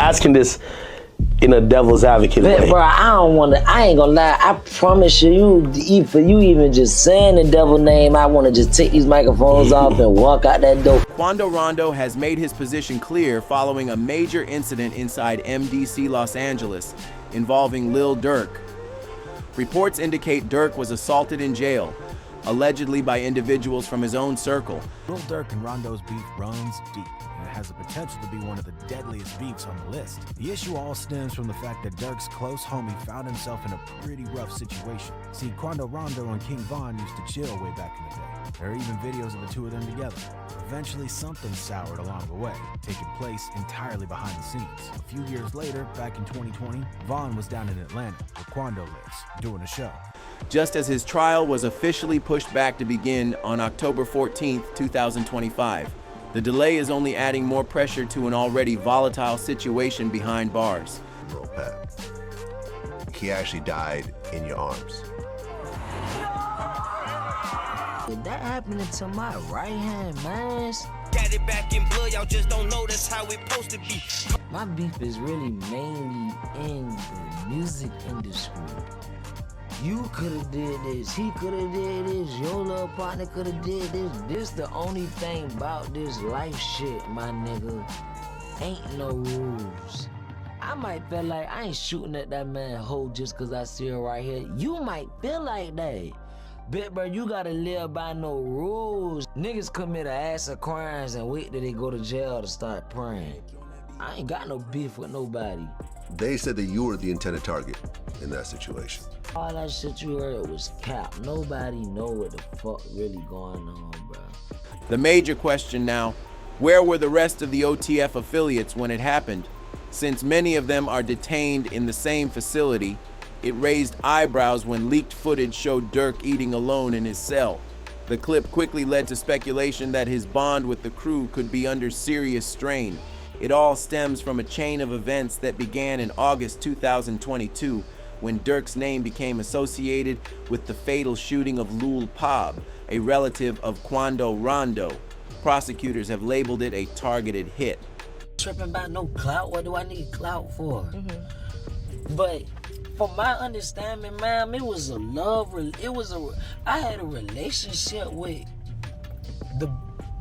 asking this in a devil's advocate way. Bro, I ain't gonna lie, I promise you, for you even just saying the devil name, I wanna just take these microphones off and walk out that door. Quando Rondo has made his position clear following a major incident inside MDC Los Angeles involving Lil Durk. Reports indicate Durk was assaulted in jail, allegedly by individuals from his own circle. Lil Durk and Rondo's beef runs deep, and it has the potential to be one of the deadliest beefs on the list. The issue all stems from the fact that Durk's close homie found himself in a pretty rough situation. See, Quando Rondo and King Von used to chill way back in the day. There are even videos of the two of them together. Eventually, something soured along the way, taking place entirely behind the scenes. A few years later, back in 2020, Von was down in Atlanta, where Quando lives, doing a show. Just as his trial was officially pushed back to begin on October 14th, 2025. The delay is only adding more pressure to an already volatile situation behind bars. Bro, Pat, he actually died in your arms. That happening to my right hand, man. Got it back in blood, y'all just don't know that's how it supposed to be. My beef is really mainly in the music industry. You could've did this, he could've did this, your little partner could've did this. This the only thing about this life shit, my nigga. Ain't no rules. I might feel like I ain't shooting at that man hoe just cause I see her right here. You might feel like that. But bro, you gotta live by no rules. Niggas commit an ass of crimes and wait till they go to jail to start praying. I ain't got no beef with nobody. They said that you were the intended target in that situation. All that shit you heard was cap. Nobody know what the fuck really going on, bro. The major question now, where were the rest of the OTF affiliates when it happened? Since many of them are detained in the same facility, it raised eyebrows when leaked footage showed Durk eating alone in his cell. The clip quickly led to speculation that his bond with the crew could be under serious strain. It all stems from a chain of events that began in August 2022 when Durk's name became associated with the fatal shooting of Lul Pab, a relative of Quando Rondo. Prosecutors have labeled it a targeted hit. Tripping about no clout? What do I need clout for? But from my understanding, ma'am, it was a love. I had a relationship with the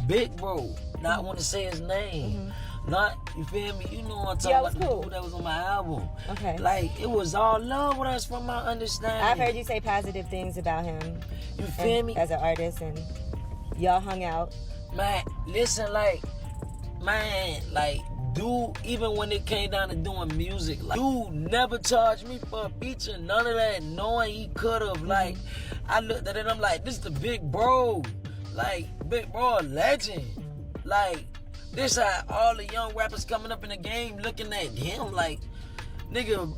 big bro. Not want to say his name. Not, you feel me? You know what I'm talking about. Cool. The dude that was on my album. Okay. Like, it was all love with us from my understanding. I've heard you say positive things about him. You feel me? As an artist, and y'all hung out. Man, listen, dude, even when it came down to doing music, dude never charged me for a feature, none of that, knowing he could've. Like, I looked at it, I'm like, this the big bro. Like, big bro, a legend. Like, this how all the young rappers coming up in the game looking at him like, nigga,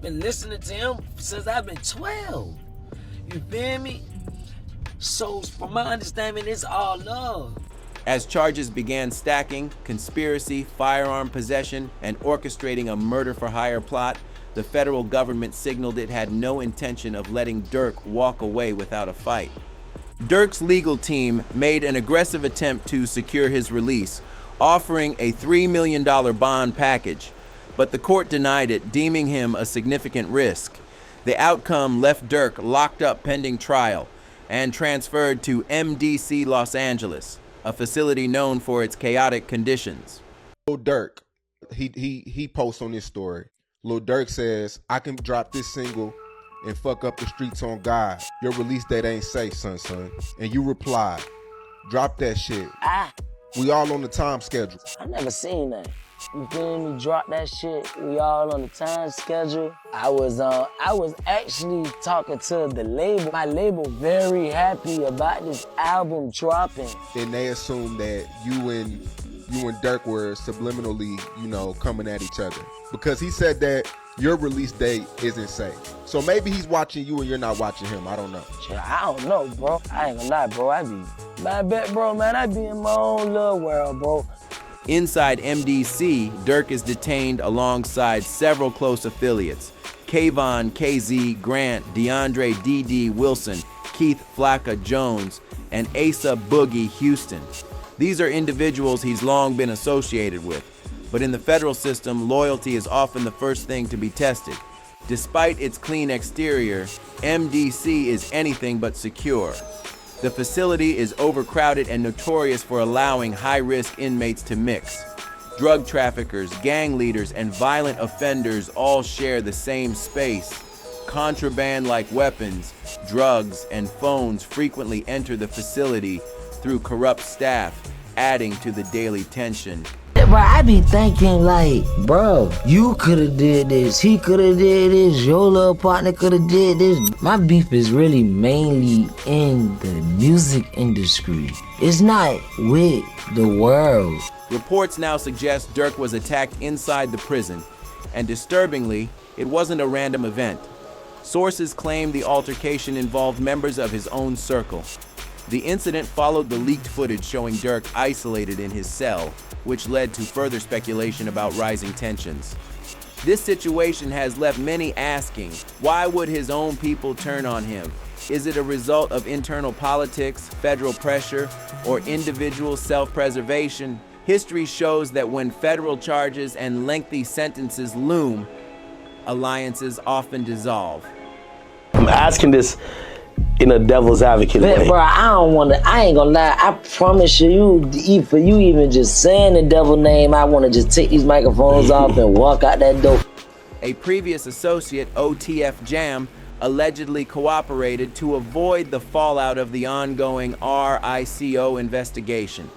been listening to him since I've been 12. You feel me? So, from my understanding, it's all love. As charges began stacking, conspiracy, firearm possession, and orchestrating a murder-for-hire plot, the federal government signaled it had no intention of letting Durk walk away without a fight. Durk's legal team made an aggressive attempt to secure his release, offering a $3 million bond package, but the court denied it, deeming him a significant risk. The outcome left Durk locked up pending trial and transferred to MDC Los Angeles, a facility known for its chaotic conditions. Lil Durk, he posts on this story. Lil Durk says, I can drop this single and fuck up the streets on God. Your release date ain't safe, son. And you reply, drop that shit. We all on the time schedule. I never seen that. You feel me? Drop that shit. We all on the time schedule. I was actually talking to the label. My label very happy about this album dropping. And they assume that you and Durk were subliminally, coming at each other. Because he said that your release date isn't safe. So maybe he's watching you and you're not watching him. I don't know. I don't know, bro. I ain't gonna lie, bro. I be in my own little world, bro. Inside MDC, Durk is detained alongside several close affiliates: Kayvon, KZ, Grant, DeAndre, DD, Wilson, Keith Flacca Jones, and Asa Boogie Houston. These are individuals he's long been associated with. But in the federal system, loyalty is often the first thing to be tested. Despite its clean exterior, MDC is anything but secure. The facility is overcrowded and notorious for allowing high-risk inmates to mix. Drug traffickers, gang leaders, and violent offenders all share the same space. Contraband like weapons, drugs, and phones frequently enter the facility through corrupt staff, adding to the daily tension. Bro, I be thinking like, bro, you could've did this, he could've did this, your little partner could've did this. My beef is really mainly in the music industry. It's not with the world. Reports now suggest Durk was attacked inside the prison, and disturbingly, it wasn't a random event. Sources claim the altercation involved members of his own circle. The incident followed the leaked footage showing Durk isolated in his cell, which led to further speculation about rising tensions. This situation has left many asking, why would his own people turn on him? Is it a result of internal politics, federal pressure, or individual self-preservation? History shows that when federal charges and lengthy sentences loom, alliances often dissolve. I'm asking this in a devil's advocate way. Bro, I ain't gonna lie, I promise you, for you even just saying the devil name, I wanna just take these microphones off and walk out that door. A previous associate, OTF Jam, allegedly cooperated to avoid the fallout of the ongoing RICO investigation.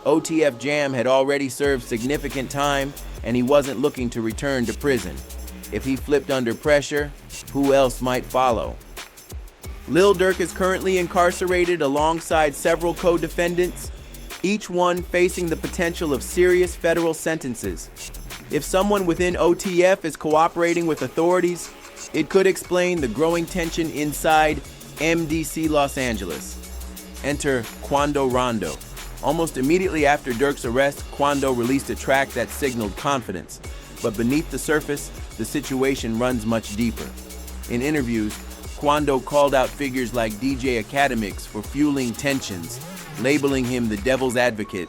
OTF Jam had already served significant time, and he wasn't looking to return to prison. If he flipped under pressure, who else might follow? Lil Durk is currently incarcerated alongside several co-defendants, each one facing the potential of serious federal sentences. If someone within OTF is cooperating with authorities, it could explain the growing tension inside MDC Los Angeles. Enter Quando Rondo. Almost immediately after Durk's arrest, Quando released a track that signaled confidence. But beneath the surface, the situation runs much deeper. In interviews, Quando called out figures like DJ Academics for fueling tensions, labeling him the devil's advocate.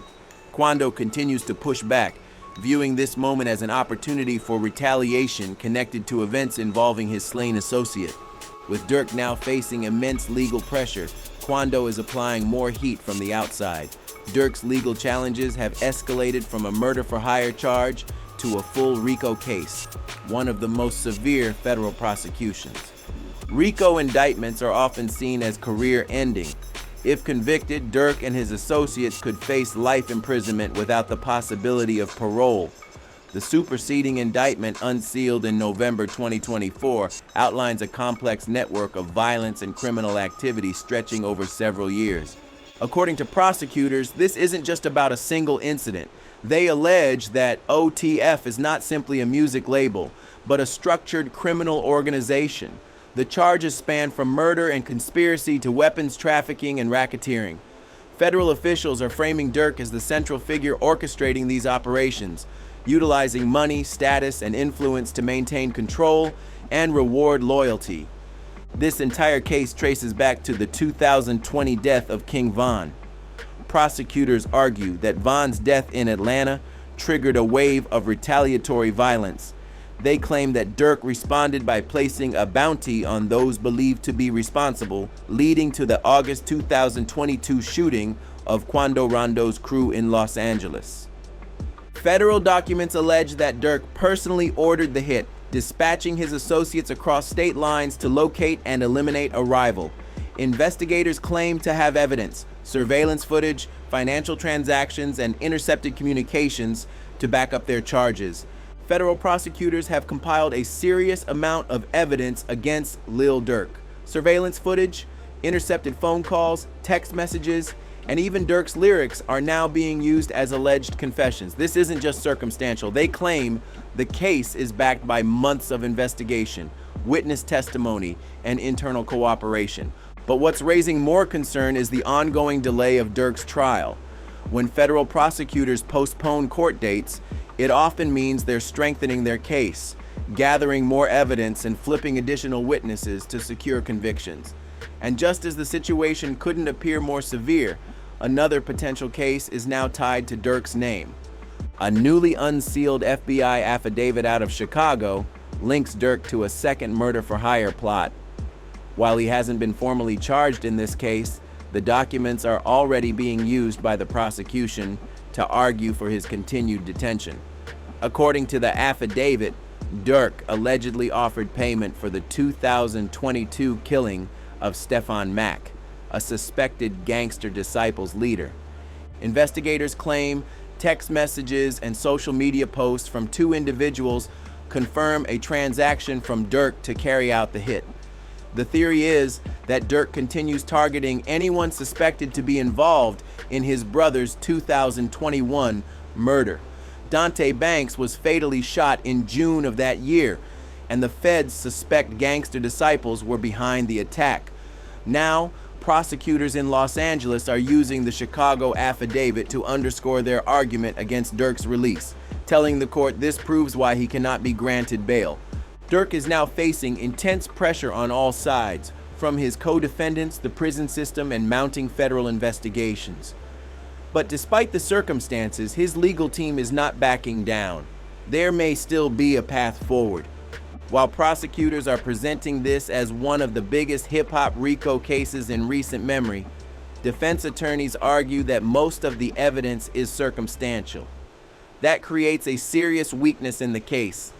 Quando continues to push back, viewing this moment as an opportunity for retaliation connected to events involving his slain associate. With Durk now facing immense legal pressure, Quando is applying more heat from the outside. Durk's legal challenges have escalated from a murder-for-hire charge to a full RICO case, one of the most severe federal prosecutions. RICO indictments are often seen as career-ending. If convicted, Durk and his associates could face life imprisonment without the possibility of parole. The superseding indictment, unsealed in November 2024, outlines a complex network of violence and criminal activity stretching over several years. According to prosecutors, this isn't just about a single incident. They allege that OTF is not simply a music label, but a structured criminal organization. The charges span from murder and conspiracy to weapons trafficking and racketeering. Federal officials are framing Durk as the central figure orchestrating these operations, utilizing money, status, and influence to maintain control and reward loyalty. This entire case traces back to the 2020 death of King Von. Prosecutors argue that Von's death in Atlanta triggered a wave of retaliatory violence. They claim that Durk responded by placing a bounty on those believed to be responsible, leading to the August 2022 shooting of Quando Rondo's crew in Los Angeles. Federal documents allege that Durk personally ordered the hit, dispatching his associates across state lines to locate and eliminate a rival. Investigators claim to have evidence, surveillance footage, financial transactions, and intercepted communications to back up their charges. Federal prosecutors have compiled a serious amount of evidence against Lil Durk. Surveillance footage, intercepted phone calls, text messages, and even Durk's lyrics are now being used as alleged confessions. This isn't just circumstantial. They claim the case is backed by months of investigation, witness testimony, and internal cooperation. But what's raising more concern is the ongoing delay of Durk's trial. When federal prosecutors postpone court dates, it often means they're strengthening their case, gathering more evidence and flipping additional witnesses to secure convictions. And just as the situation couldn't appear more severe, another potential case is now tied to Durk's name. A newly unsealed FBI affidavit out of Chicago links Durk to a second murder-for-hire plot. While he hasn't been formally charged in this case, the documents are already being used by the prosecution to argue for his continued detention. According to the affidavit, Durk allegedly offered payment for the 2022 killing of Stefan Mack, a suspected gangster disciples leader. Investigators claim text messages and social media posts from two individuals confirm a transaction from Durk to carry out the hit. The theory is that Durk continues targeting anyone suspected to be involved in his brother's 2021 murder. Dante Banks was fatally shot in June of that year, and the feds suspect gangster disciples were behind the attack. Now, prosecutors in Los Angeles are using the Chicago affidavit to underscore their argument against Durk's release, telling the court this proves why he cannot be granted bail. Durk is now facing intense pressure on all sides, from his co-defendants, the prison system, and mounting federal investigations. But despite the circumstances, his legal team is not backing down. There may still be a path forward. While prosecutors are presenting this as one of the biggest hip-hop RICO cases in recent memory, defense attorneys argue that most of the evidence is circumstantial. That creates a serious weakness in the case.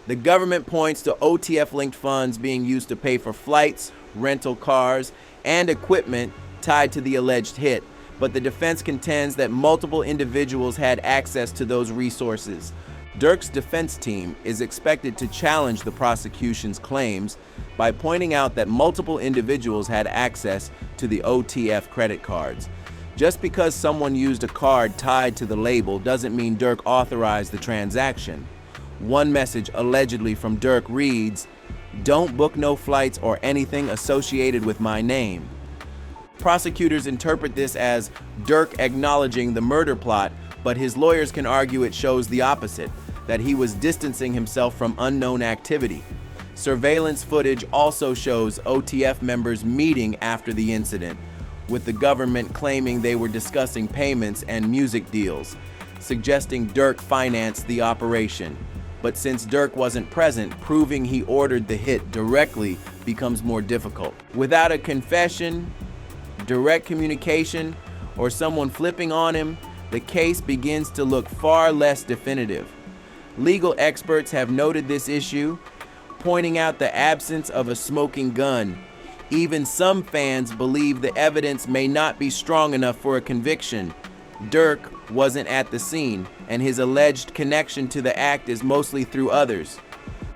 The government points to OTF-linked funds being used to pay for flights, rental cars, and equipment tied to the alleged hit, but the defense contends that multiple individuals had access to those resources. Durk's defense team is expected to challenge the prosecution's claims by pointing out that multiple individuals had access to the OTF credit cards. Just because someone used a card tied to the label doesn't mean Durk authorized the transaction. One message allegedly from Durk reads, "Don't book no flights or anything associated with my name." Prosecutors interpret this as Durk acknowledging the murder plot, but his lawyers can argue it shows the opposite, that he was distancing himself from unknown activity. Surveillance footage also shows OTF members meeting after the incident, with the government claiming they were discussing payments and music deals, suggesting Durk financed the operation. But since Durk wasn't present, proving he ordered the hit directly becomes more difficult. Without a confession, direct communication, or someone flipping on him, the case begins to look far less definitive. Legal experts have noted this issue, pointing out the absence of a smoking gun. Even some fans believe the evidence may not be strong enough for a conviction. Durk wasn't at the scene, and his alleged connection to the act is mostly through others.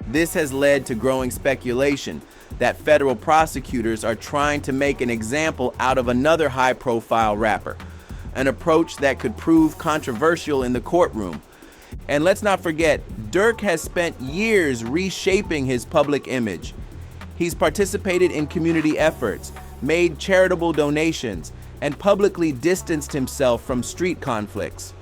This has led to growing speculation that federal prosecutors are trying to make an example out of another high-profile rapper, an approach that could prove controversial in the courtroom. And let's not forget, Durk has spent years reshaping his public image. He's participated in community efforts, made charitable donations, and publicly distanced himself from street conflicts.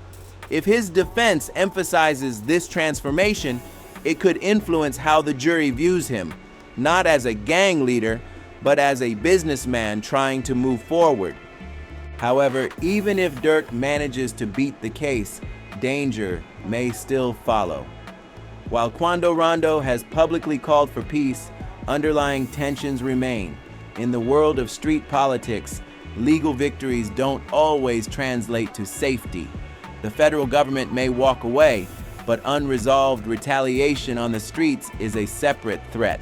If his defense emphasizes this transformation, it could influence how the jury views him, not as a gang leader, but as a businessman trying to move forward. However, even if Durk manages to beat the case, danger may still follow. While Quando Rondo has publicly called for peace, underlying tensions remain. In the world of street politics, legal victories don't always translate to safety. The federal government may walk away, but unresolved retaliation on the streets is a separate threat.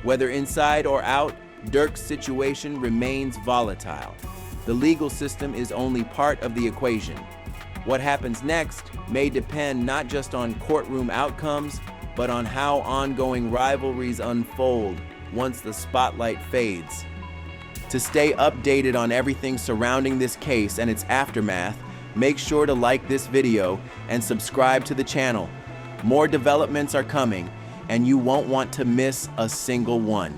Whether inside or out, Durk's situation remains volatile. The legal system is only part of the equation. What happens next may depend not just on courtroom outcomes, but on how ongoing rivalries unfold once the spotlight fades. To stay updated on everything surrounding this case and its aftermath, make sure to like this video and subscribe to the channel. More developments are coming, and you won't want to miss a single one.